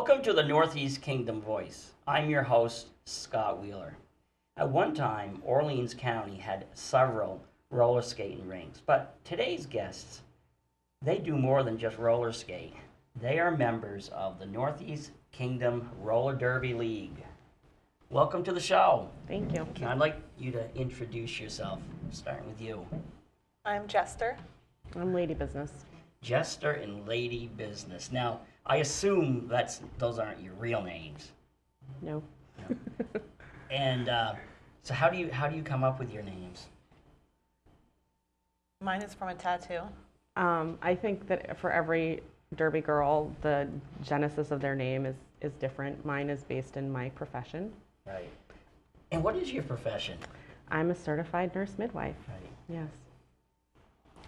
Welcome to the Northeast Kingdom Voice. I'm your host, Scott Wheeler. At one time, Orleans County had several roller skating rinks, but today's guests, they do more than just roller skate. They are members of the Northeast Kingdom Roller Derby League. Welcome to the show. Thank you. I'd like you to introduce yourself, starting with you. I'm Jester. I'm Lady Business. Jester and Lady Business. Now, I assume those aren't your real names. No. And so how do you come up with your names? Mine is from a tattoo. I think that for every Derby girl, the genesis of their name is different. Mine is based in my profession. Right. And what is your profession? I'm a certified nurse midwife. Right. Yes.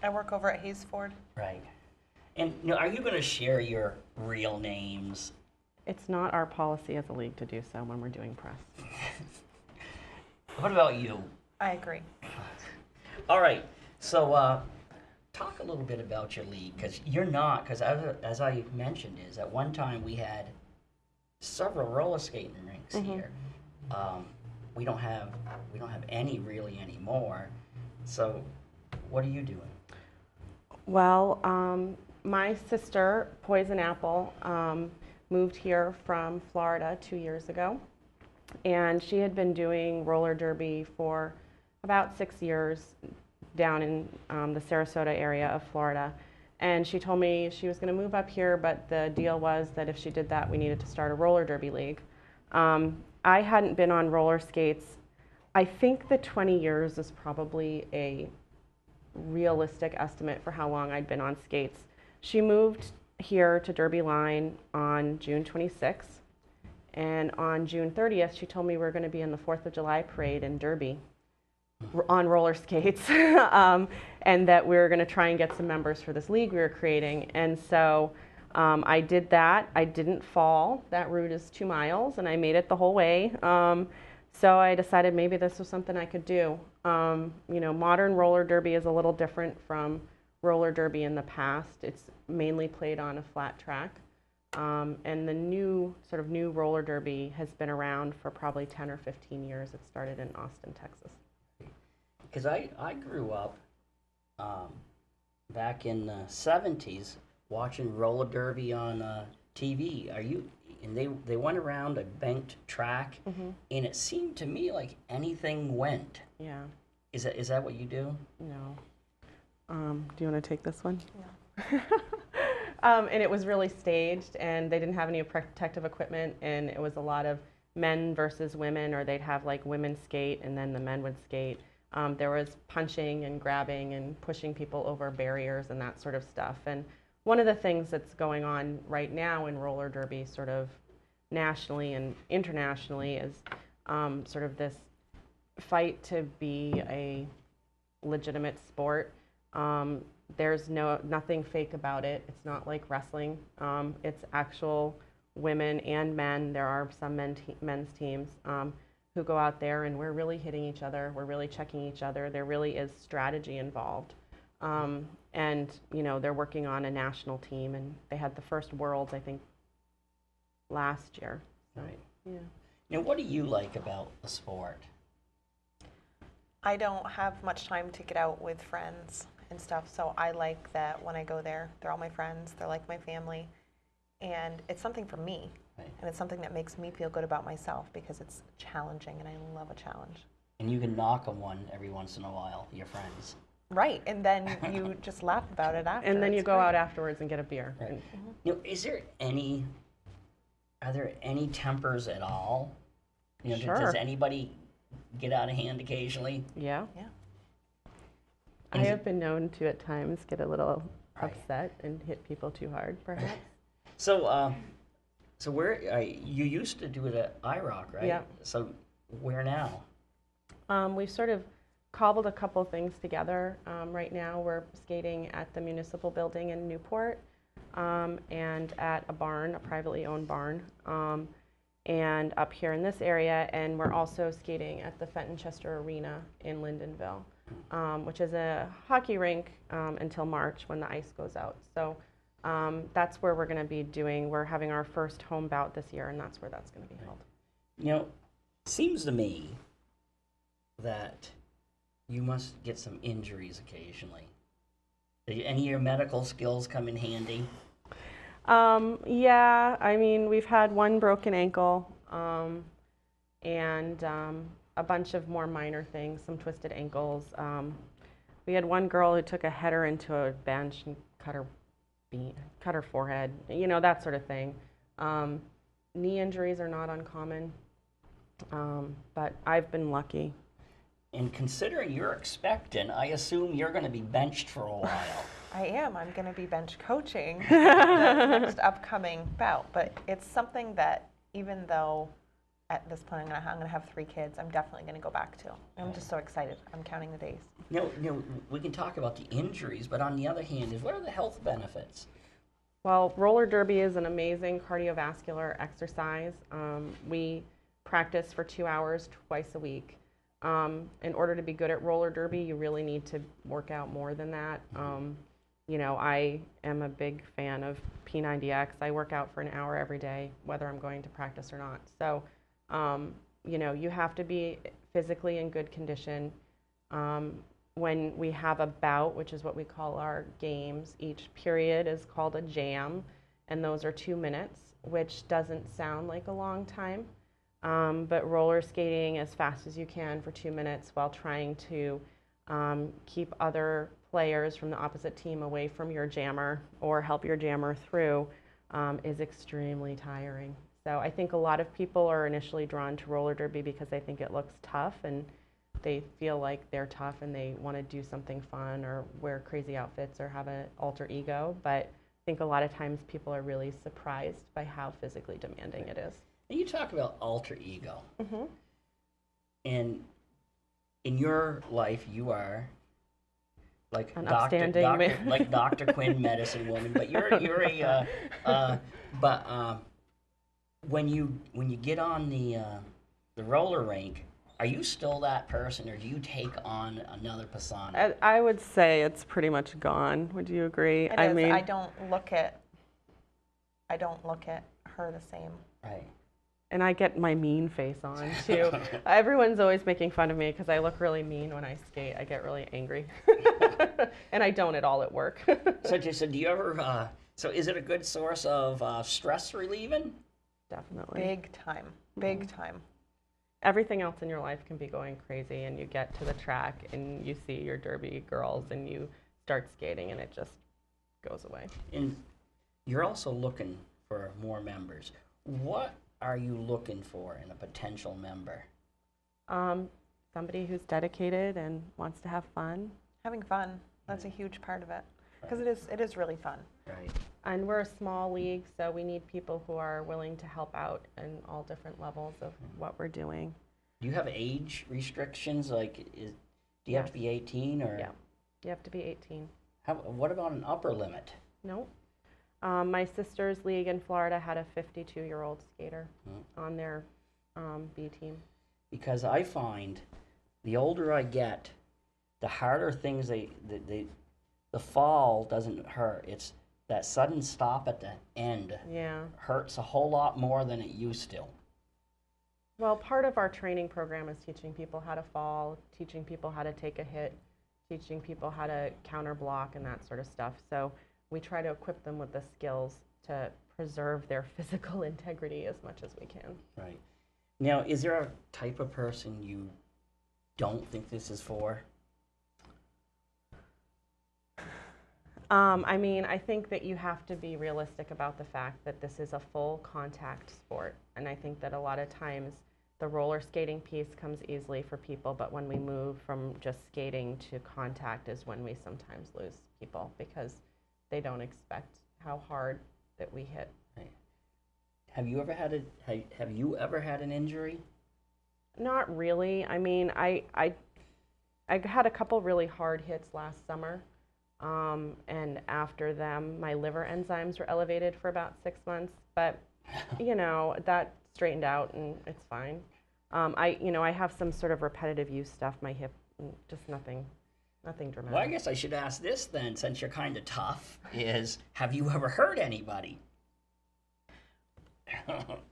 I work over at Hayesford. Right. And are you going to share your real names? It's not our policy as a league to do so when we're doing press. What about you? I agree. All right. So talk a little bit about your league, because as I mentioned, is at one time we had several roller skating rinks here. We don't have any really anymore. So what are you doing? Well, my sister, Poison Apple, moved here from Florida 2 years ago, and she had been doing roller derby for about 6 years down in the Sarasota area of Florida. And she told me she was going to move up here, but the deal was that if she did that, we needed to start a roller derby league. I hadn't been on roller skates. I think the 20 years is probably a realistic estimate for how long I'd been on skates. She moved here to Derby Line on June 26th, and on June 30th, she told me we were going to be in the 4th of July parade in Derby on roller skates, and that we were going to try and get some members for this league we were creating. And so I did that. I didn't fall. That route is 2 miles, and I made it the whole way. So I decided maybe this was something I could do. Modern roller derby is a little different from roller derby in the past. It's mainly played on a flat track. And the new roller derby has been around for probably 10 or 15 years. It started in Austin, Texas. Because I grew up back in the 70s watching roller derby on TV. And they went around a banked track, and it seemed to me like anything went. Yeah. Is that what you do? No. Do you want to take this one? Yeah. And it was really staged, and they didn't have any protective equipment, and it was a lot of men versus women, or they'd have like women skate and then the men would skate. There was punching and grabbing and pushing people over barriers and that sort of stuff. And one of the things that's going on right now in roller derby, sort of nationally and internationally, is sort of this fight to be a legitimate sport. There's nothing fake about it. It's not like wrestling. It's actual women and men. There are some men's teams who go out there, and we're really hitting each other. We're really checking each other. There really is strategy involved. And they're working on a national team, and they had the first Worlds, I think, last year. Right. Yeah. Now, what do you like about the sport? I don't have much time to get out with friends and stuff, so I like that when I go there, they're all my friends, they're like my family, and it's something for me. Right. And it's something that makes me feel good about myself because it's challenging, and I love a challenge. And you can knock on one every once in a while, your friends. Right, and then you just laugh about it after. And then you It's go great. out afterwards and get a beer. Right. Are there any tempers at all? Sure. Does anybody get out of hand occasionally? Yeah. Yeah. I have been known to at times get a little Right. upset and hit people too hard, perhaps. So, where you used to do it at IROC, right? Yeah. So, where now? We've sort of cobbled a couple things together. Right now we're skating at the municipal building in Newport and at a barn, a privately owned barn, and up here in this area. And we're also skating at the Fenton Chester Arena in Lyndonville, which is a hockey rink until March when the ice goes out. So That's where we're going to be we're having our first home bout this year, and that's where that's going to be held. You know, seems to me that you must get some injuries occasionally. Do any of your medical skills come in handy? Yeah, I mean, we've had one broken ankle, and a bunch of more minor things, some twisted ankles. We had one girl who took a header into a bench and cut her forehead, you know, that sort of thing. Knee injuries are not uncommon, but I've been lucky. And considering you're expectant, I assume you're going to be benched for a while. I am. I'm going to be bench coaching the next upcoming bout. But it's something that, even though at this point I'm going to have 3 kids, I'm definitely going to go back to. I'm just so excited. I'm counting the days. We can talk about the injuries, but on the other hand, what are the health benefits? Well, roller derby is an amazing cardiovascular exercise. We practice for 2 hours twice a week. In order to be good at roller derby, you really need to work out more than that. You know, I am a big fan of P90X. I work out for an hour every day, whether I'm going to practice or not. So, you know, you have to be physically in good condition. When we have a bout, which is what we call our games, each period is called a jam, and those are 2 minutes, which doesn't sound like a long time. But roller skating as fast as you can for 2 minutes while trying to keep other players from the opposite team away from your jammer or help your jammer through is extremely tiring. So I think a lot of people are initially drawn to roller derby because they think it looks tough and they feel like they're tough and they want to do something fun or wear crazy outfits or have an alter ego. But I think a lot of times people are really surprised by how physically demanding it is. And you talk about alter ego. Mm-hmm. And in your life, you are like An Dr. upstanding like Dr. Quinn, medicine woman. But you're a when you get on the roller rink, are you still that person, or do you take on another persona? I would say it's pretty much gone. Would you agree? It is. I don't look at her the same. Right. And I get my mean face on too. Everyone's always making fun of me because I look really mean when I skate. I get really angry, and I don't at all at work. So do you ever? So is it a good source of stress relieving? Definitely. Big time. Big time. Everything else in your life can be going crazy, and you get to the track and you see your derby girls and you start skating and it just goes away. And you're also looking for more members. What are you looking for in a potential member? Somebody who's dedicated and wants to have fun. Having fun. That's a huge part of it. Because it is really fun. Right. And we're a small league, so we need people who are willing to help out in all different levels of what we're doing. Do you have age restrictions? Like, do you have to be 18 or? Yeah, you have to be 18. What about an upper limit? No. My sister's league in Florida had a 52-year-old skater on their B team. Because I find the older I get, the harder things the fall doesn't hurt. It's that sudden stop at the end. Yeah. Hurts a whole lot more than it used to. Well, part of our training program is teaching people how to fall, teaching people how to take a hit, teaching people how to counter block and that sort of stuff. So we try to equip them with the skills to preserve their physical integrity as much as we can. Right. Now, is there a type of person you don't think this is for? I mean, I think that you have to be realistic about the fact that this is a full contact sport. And I think that a lot of times the roller skating piece comes easily for people, but when we move from just skating to contact is when we sometimes lose people because they don't expect how hard that we hit. Right. Have you ever had an injury? Not really. I mean, I had a couple really hard hits last summer. And after them, my liver enzymes were elevated for about 6 months, but you know, that straightened out and it's fine. I have some sort of repetitive use stuff, my hip, just nothing Nothing dramatic. Well, I guess I should ask this then, since you're kind of tough, is have you ever hurt anybody?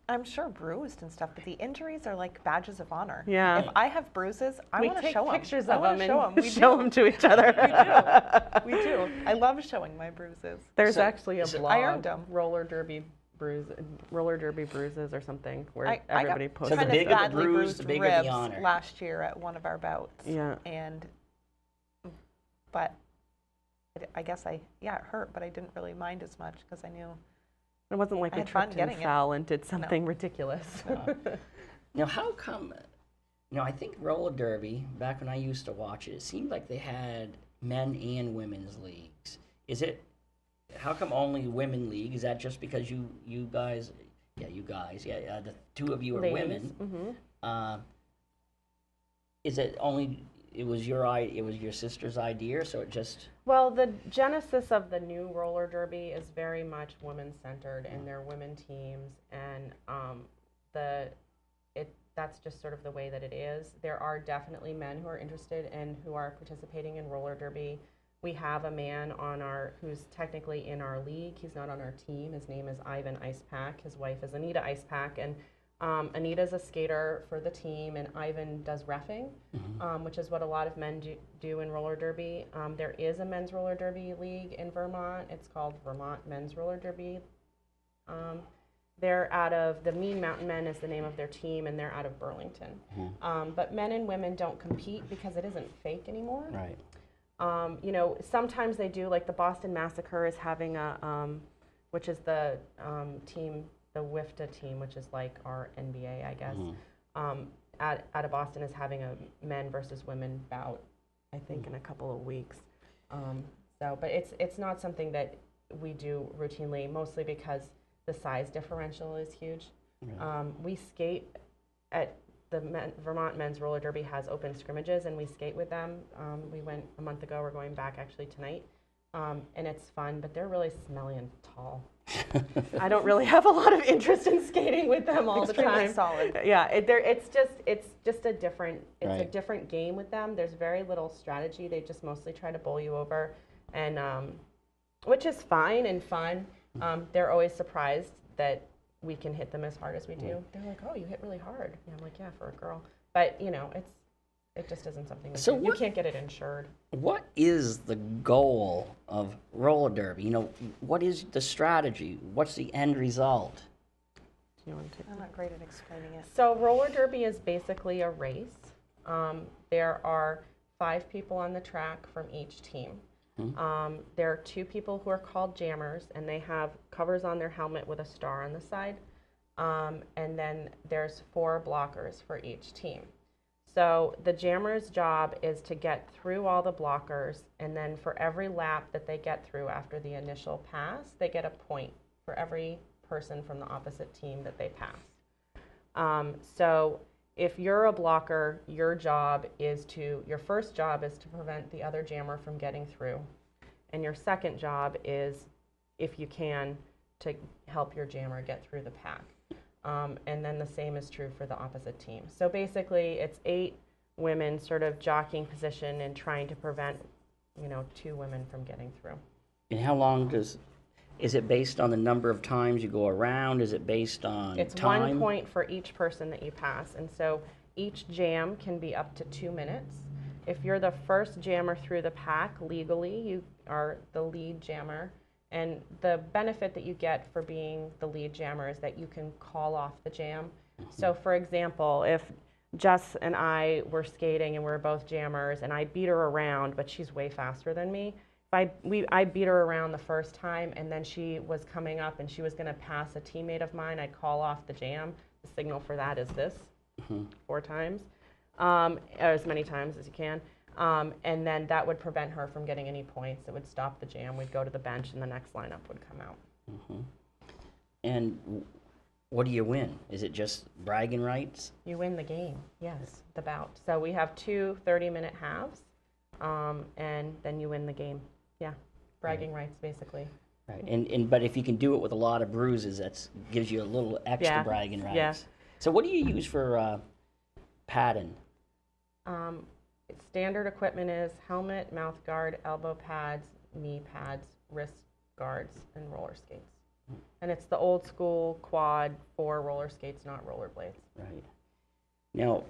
I'm sure bruised and stuff, but the injuries are like badges of honor. Yeah. If I have bruises, I We want to take show them. pictures I of wanna them show and them. We show do. them to each other. We do. I love showing my bruises. There's So- actually a so- blog, I earned 'em. roller derby bruises or something, where I everybody got posts. So the kind bigger of the badly bruise, bruised the bigger the ribs honor. last year at one of our bouts. Yeah. But I guess it hurt, but I didn't really mind as much because I knew. It wasn't like I we had fun tripped and getting it. fell and did something ridiculous. Now, how come? I think roller derby, back when I used to watch it, it seemed like they had men and women's leagues. Is it? How come only women league? Is that just because you guys, the two of you are women? Mm-hmm. Is it only? It was your sister's idea, so it just. Well, the genesis of the new roller derby is very much women-centered, and they're women teams, and that's just sort of the way that it is. There are definitely men who are interested and who are participating in roller derby. We have a man who's technically in our league. He's not on our team. His name is Ivan Icepack. His wife is Anita Icepack, and Anita's a skater for the team, and Ivan does reffing, which is what a lot of men do in roller derby. There is a men's roller derby league in Vermont. It's called Vermont Men's Roller Derby. They're out of the Mean Mountain Men is the name of their team, and they're out of Burlington. But men and women don't compete because it isn't fake anymore. Right. Sometimes they do, like the Boston Massacre is having which is the team, the WIFTA team, which is like our NBA, I guess. Out of Boston is having a men versus women bout, I think, in a couple of weeks. But it's not something that we do routinely, mostly because the size differential is huge. Right. We skate at the Vermont Men's Roller Derby has open scrimmages, and we skate with them. We went a month ago. We're going back actually tonight. And it's fun, but they're really smelly and tall. I don't really have a lot of interest in skating with them all Extremely the time. solid. Yeah, it's just a different a Right. different game with them. There's very little strategy. They just mostly try to bowl you over, and which is fine and fun. They're always surprised that we can hit them as hard as we do. They're like, "Oh, you hit really hard." And I'm like, "Yeah, for a girl." But it just isn't something we So do. You what- can't get it insured. What is the goal of roller derby? What is the strategy? What's the end result? Do you want to take I'm not great at explaining it. So roller derby is basically a race. There are 5 people on the track from each team. There are 2 people who are called jammers, and they have covers on their helmet with a star on the side. And then there's 4 blockers for each team. So the jammer's job is to get through all the blockers, and then for every lap that they get through after the initial pass, they get a point for every person from the opposite team that they pass. So if you're a blocker, your first job is to prevent the other jammer from getting through. And your second job is, if you can, to help your jammer get through the pack. And then the same is true for the opposite team. So basically, it's 8 women sort of jockeying position and trying to prevent, 2 women from getting through. And how long is it based on the number of times you go around? Is it based on It's time? 1 point for each person that you pass. And so each jam can be up to 2 minutes. If you're the first jammer through the pack, legally, you are the lead jammer. And the benefit that you get for being the lead jammer is that you can call off the jam. So for example, if Jess and I were skating and we're both jammers and I beat her around, but she's way faster than me, I beat her around the first time, and then she was coming up and she was going to pass a teammate of mine, I'd call off the jam. The signal for that is this, 4 times, or as many times as you can. And then that would prevent her from getting any points. It would stop the jam. We'd go to the bench, and the next lineup would come out. And what do you win? Is it just bragging rights? You win the game, yes, the bout. So we have 2 30-minute halves, and then you win the game. Yeah, bragging rights, basically. Right. But if you can do it with a lot of bruises, that gives you a little extra Yeah. bragging rights. Yeah. So what do you use for padding? standard equipment is helmet, mouth guard, elbow pads, knee pads, wrist guards, and roller skates. And it's the old school quad for roller skates, not rollerblades. Right. Now,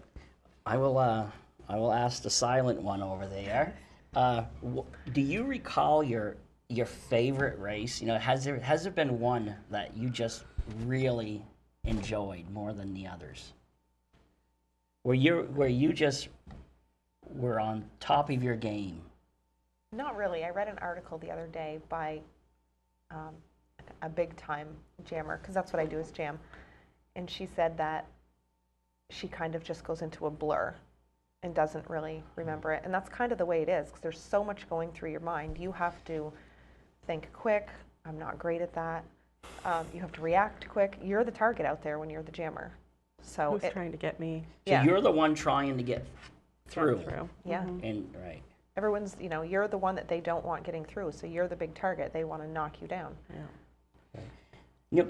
I will ask the silent one over there. Do you recall your favorite race? You know, has there been one that you just really enjoyed more than the others? Where you just were on top of your game? Not really. I read an article the other day by a big time jammer, because that's what I do is jam. And she said that she kind of just goes into a blur and doesn't really remember it. And that's kind of the way it is, because there's so much going through your mind. You have to think quick. I'm not great at that. You have to react quick. You're the target out there when you're the jammer. So Who's trying to get me So Yeah. you're the one trying to get through. yeah. And right. Everyone's, you're the one that they don't want getting through. So you're the big target. They want to knock you down. Yeah. You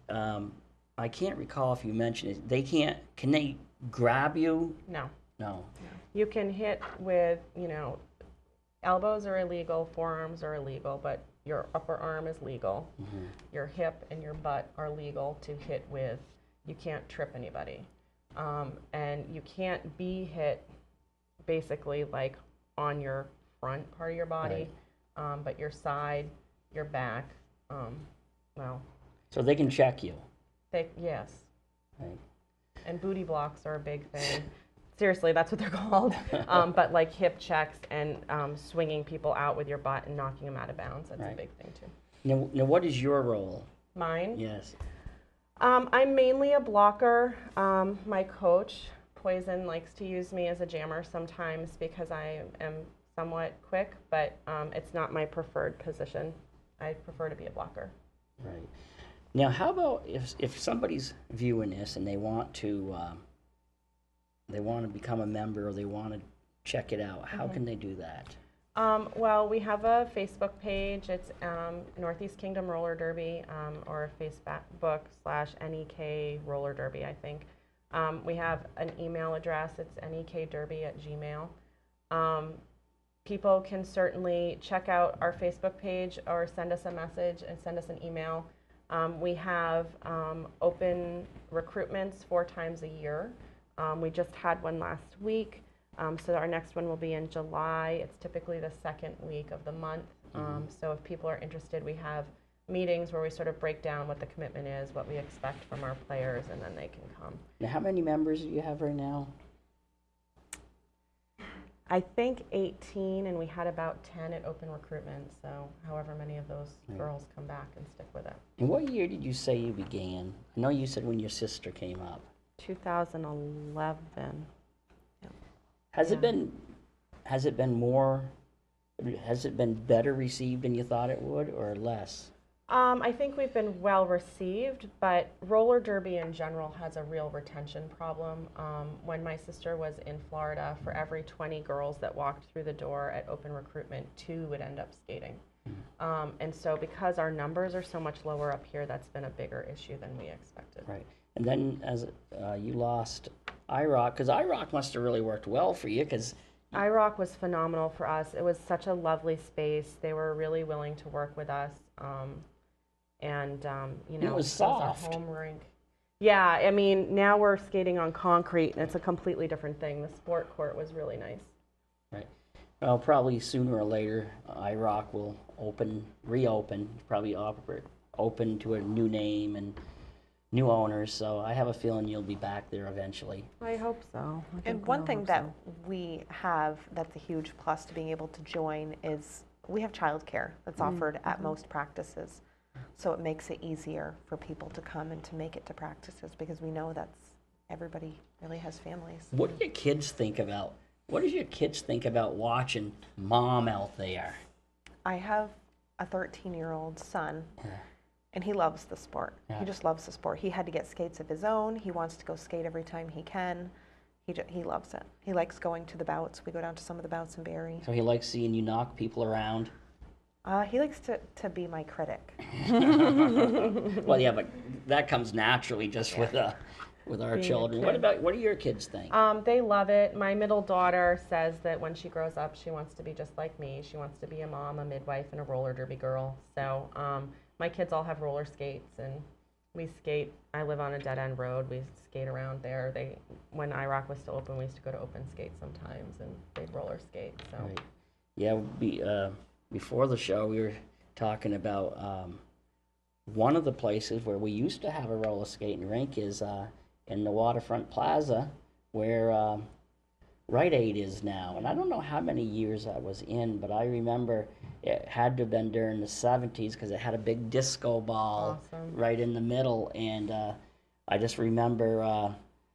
know, I can't recall if you mentioned it. Can they grab you? No. No. You can hit with, elbows are illegal, forearms are illegal, but your upper arm is legal. Mm-hmm. Your hip and your butt are legal to hit with. You can't trip anybody. And you can't be hit basically like on your front part of your body, but your side, your back, So they can check you. yes. Right. And booty blocks are a big thing. Seriously, that's what they're called. But like hip checks and swinging people out with your butt and knocking them out of bounds, that's a big thing too. Now, what is your role? Mine? Yes. I'm mainly a blocker. My coach, Poison, likes to use me as a jammer sometimes because I am somewhat quick, but it's not my preferred position. I prefer to be a blocker. Right. Now, how about if somebody's viewing this and they want to become a member or they want to check it out, how can they do that? Well, we have a Facebook page. It's Northeast Kingdom Roller Derby, or Facebook/NEK Roller Derby, I think. We have an email address. It's nekderby@gmail. People can certainly check out our Facebook page or send us a message and send us an email. We have open recruitments 4 times a year. We just had one last week. So our next one will be in July. It's typically the second week of the month. So if people are interested, we have meetings where we sort of break down what the commitment is, what we expect from our players, and then they can come. Now, how many members do you have right now? I think 18, and we had about 10 at open recruitment. So however many of those girls come back and stick with it. And what year did you say you began? I know you said when your sister came up. 2011. Has it been better received than you thought it would, or less? I think we've been well received, but roller derby in general has a real retention problem. When my sister was in Florida, for every 20 girls that walked through the door at open recruitment, 2 would end up skating. And so because our numbers are so much lower up here, that's been a bigger issue than we expected. Right. And then as you lost IROC, because IROC must have really worked well for you, because IROC was phenomenal for us. It was such a lovely space. They were really willing to work with us. it was soft. Our home rink. Yeah, I mean, now we're skating on concrete, and it's a completely different thing. The sport court was really nice. Right. Well, probably sooner or later, IROC will reopen, probably open to a new name and new owners. So I have a feeling you'll be back there eventually. I hope so. And one thing that we have that's a huge plus to being able to join is we have childcare that's offered at most practices. So it makes it easier for people to come and to make it to practices because we know everybody really has families. What do your kids think about? What does your kids think about watching mom out there? I have a 13-year-old son, and he loves the sport. Yeah. He just loves the sport. He had to get skates of his own. He wants to go skate every time he can. He loves it. He likes going to the bouts. We go down to some of the bouts in Barrie. So he likes seeing you knock people around? He likes to be my critic. Well, yeah, but that comes naturally just with with our Being a children. kid. What do your kids think? They love it. My middle daughter says that when she grows up, she wants to be just like me. She wants to be a mom, a midwife, and a roller derby girl. So my kids all have roller skates, and we skate. I live on a dead-end road. We skate around there. When IROC was still open, we used to go to open skate sometimes, and they'd roller skate. So Right. Yeah, before the show, we were talking about one of the places where we used to have a roller skating rink is in the Waterfront Plaza, where Rite Aid is now. And I don't know how many years I was in, but I remember it had to have been during the 70s because it had a big disco ball Awesome. right in the middle. And I just remember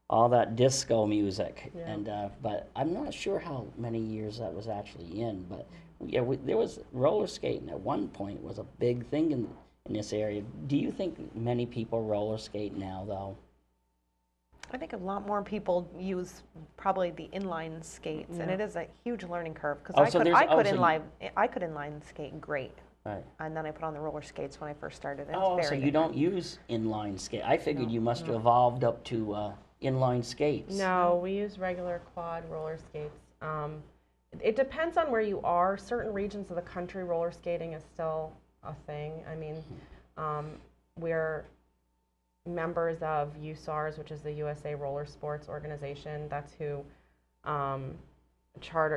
all that disco music. Yeah. And but I'm not sure how many years that was actually in. But yeah, there was roller skating at one point was a big thing in this area. Do you think many people roller skate now, though? I think a lot more people use probably the inline skates, and Yeah. it is a huge learning curve because Oh, so there's- oh, so I could inline skate great, Right. and then I put on the roller skates when I first started. And Oh, it's so very you different. don't use inline skate. I figured No, you must have no. evolved up to inline skates. no, we use regular quad roller skates. It depends on where you are. Certain regions of the country, roller skating is still a thing. I mean, we're members of USARS, which is the USA Roller Sports Organization. That's who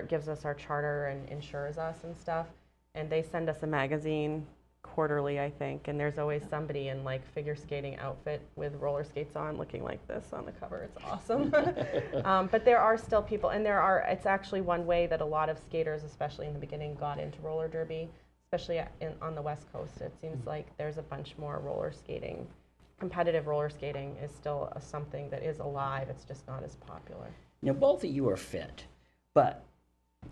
gives us our charter and insures us and stuff. And they send us a magazine quarterly, I think. And there's always somebody in like figure skating outfit with roller skates on, looking like this on the cover. It's awesome. But there are still people, and it's actually one way that a lot of skaters, especially in the beginning, got into roller derby, especially on the West Coast. It seems like there's a bunch more roller skating. Competitive roller skating is still something that is alive. It's just not as popular. Now, both of you are fit, but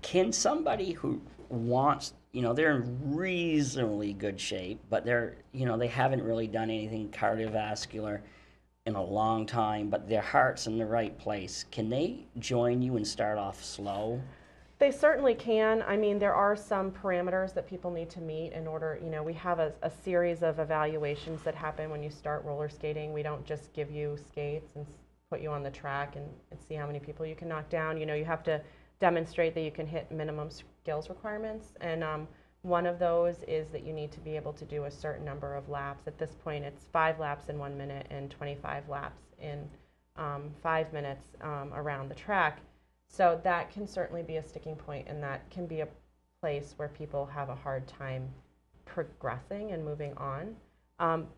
can somebody who wants, they're in reasonably good shape, but they haven't really done anything cardiovascular in a long time, but their heart's in the right place, can they join you and start off slow? They certainly can. I mean, there are some parameters that people need to meet in order, we have a series of evaluations that happen when you start roller skating. We don't just give you skates and put you on the track and see how many people you can knock down. You have to demonstrate that you can hit minimum skills requirements. And one of those is that you need to be able to do a certain number of laps. At this point, it's 5 laps in 1 minute and 25 laps in 5 minutes around the track. So that can certainly be a sticking point, and that can be a place where people have a hard time progressing and moving on.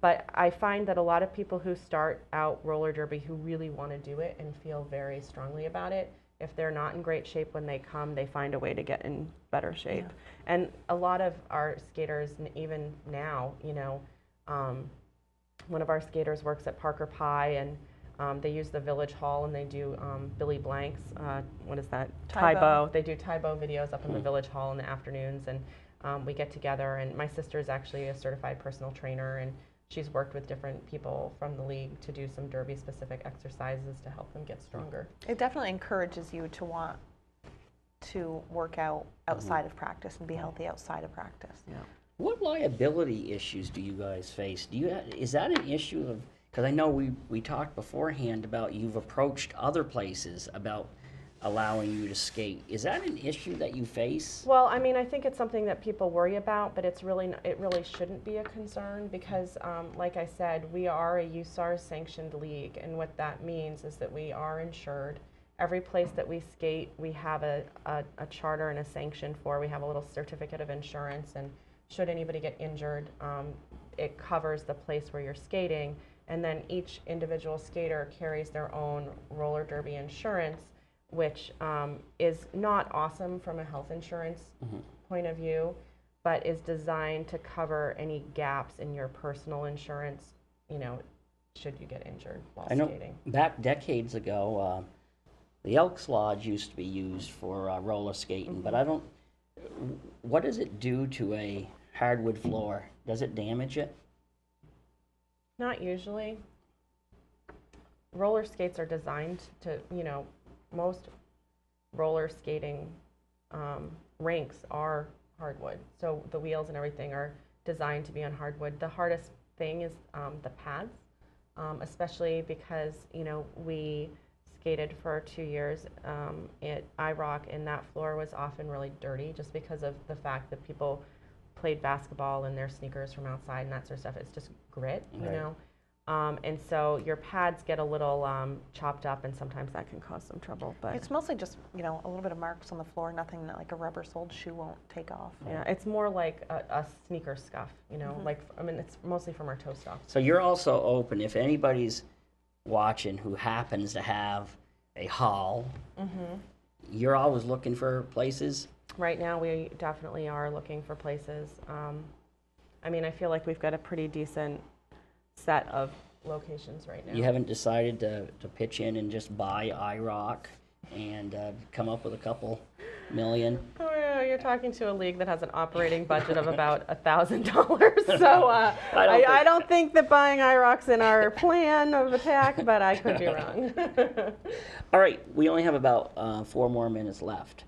But I find that a lot of people who start out roller derby who really want to do it and feel very strongly about it, if they're not in great shape when they come, they find a way to get in better shape. Yeah. And a lot of our skaters, even now, one of our skaters works at Parker Pie, and they use the Village Hall, and they do Billy Blank's, what is that? Taibo. They do Taibo videos up in the Village Hall in the afternoons, and we get together. And my sister is actually a certified personal trainer, and she's worked with different people from the league to do some derby-specific exercises to help them get stronger. It definitely encourages you to want to work out outside of practice and be healthy outside of practice. Yeah. What liability issues do you guys face? Is that an issue of, because I know we talked beforehand about you've approached other places about allowing you to skate. Is that an issue that you face? Well, I mean, I think it's something that people worry about, but it really shouldn't be a concern because, like I said, we are a USARS sanctioned league, and what that means is that we are insured. Every place that we skate, we have a charter and a sanction for. We have a little certificate of insurance, and should anybody get injured, it covers the place where you're skating. And then each individual skater carries their own roller derby insurance, which is not awesome from a health insurance point of view, but is designed to cover any gaps in your personal insurance, should you get injured while skating. Back decades ago, the Elks Lodge used to be used for roller skating, but what does it do to a hardwood floor? Does it damage it? Not usually. Roller skates are designed to, most roller skating rinks are hardwood. So the wheels and everything are designed to be on hardwood. The hardest thing is the pads. especially because, you know, we skated for 2 years at IROC, and that floor was often really dirty just because of the fact that people played basketball in their sneakers from outside and that sort of stuff. It's just grit, you Right. know. And so your pads get a little chopped up, and sometimes that can cause some trouble. But It's mostly just, you know, a little bit of marks on the floor, nothing that like a rubber-soled shoe won't take off. yeah, it's more like a sneaker scuff, you know. Like, I mean, it's mostly from our toe stops. So you're also open if anybody's watching who happens to have a hall. You're always looking for places. Right now, we definitely are looking for places. I mean, I feel like we've got a pretty decent set of locations right now. You haven't decided to pitch in and just buy IROC and come up with a couple million. Oh, yeah, you're talking to a league that has an operating budget of about $1,000. So I don't think that buying IROC's in our plan of attack, but I could be wrong. All right, we only have about 4 more minutes left.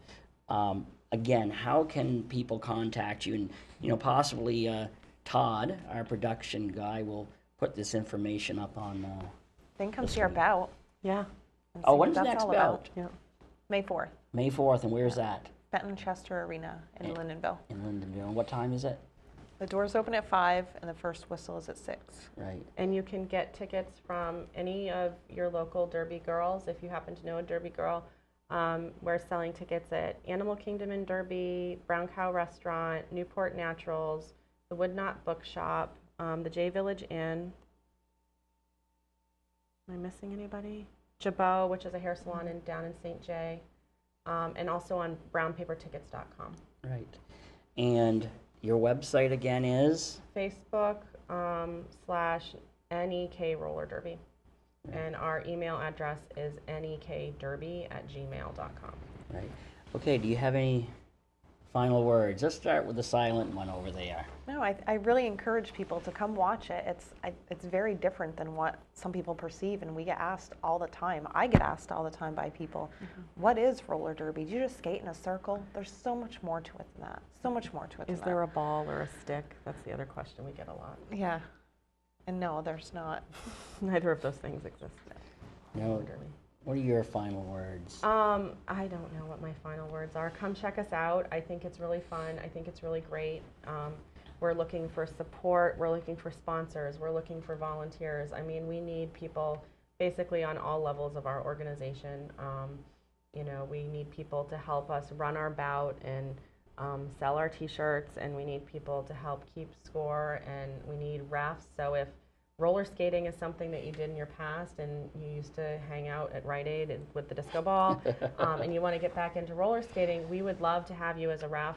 Again, how can people contact you? And, you know, possibly Todd, our production guy, will put this information up on. Then come see our bout. Yeah. And Oh, see what when's the that's next all about. bout? Yeah. May 4th, May 4th, and where's that? Benton Chester Arena in Lyndonville. In Lyndonville. And what time is it? The doors open at 5 and the first whistle is at 6. Right. And you can get tickets from any of your local Derby girls. If you happen to know a Derby girl, we're selling tickets at Animal Kingdom in Derby, Brown Cow Restaurant, Newport Naturals, the Woodknot Bookshop, the J Village Inn. Am I missing anybody? Jabot, which is a hair salon down in St. J, and also on brownpapertickets.com. Right. And your website again is? Facebook /NEK Roller Derby. And our email address is nekderby@gmail.com. Right. Okay, do you have any final words? Let's start with the silent one over there. No, I really encourage people to come watch it. It's very different than what some people perceive, and we get asked all the time. I get asked all the time by people, what is roller derby? Do you just skate in a circle? There's so much more to it than that. So much more to it Is than there that. a ball or a stick? That's the other question we get a lot. Yeah. And no, there's not. Neither of those things exist. No. Derby. What are your final words? I don't know what my final words are. Come check us out. I think it's really fun. I think it's really great. We're looking for support. We're looking for sponsors. We're looking for volunteers. I mean, we need people basically on all levels of our organization. You know, we need people to help us run our bout and sell our t-shirts, and we need people to help keep score, and we need refs. So if roller skating is something that you did in your past and you used to hang out at Rite Aid with the disco ball, and you want to get back into roller skating, we would love to have you as a ref,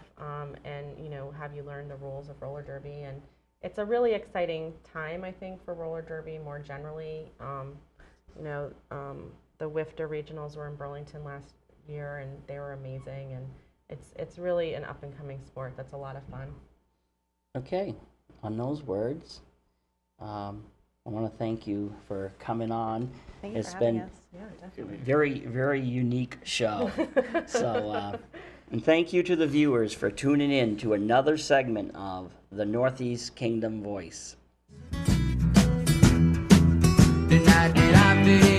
and, you know, have you learn the rules of roller derby. And it's a really exciting time, I think, for roller derby more generally. You know, the WIFTA regionals were in Burlington last year, and they were amazing, and it's really an up-and-coming sport that's a lot of fun. Okay, on those words, I want to thank you for coming on. Thank you It's for having been us. Yeah, a definitely. very, very unique show. So, and thank you to the viewers for tuning in to another segment of the Northeast Kingdom Voice. The night that I fit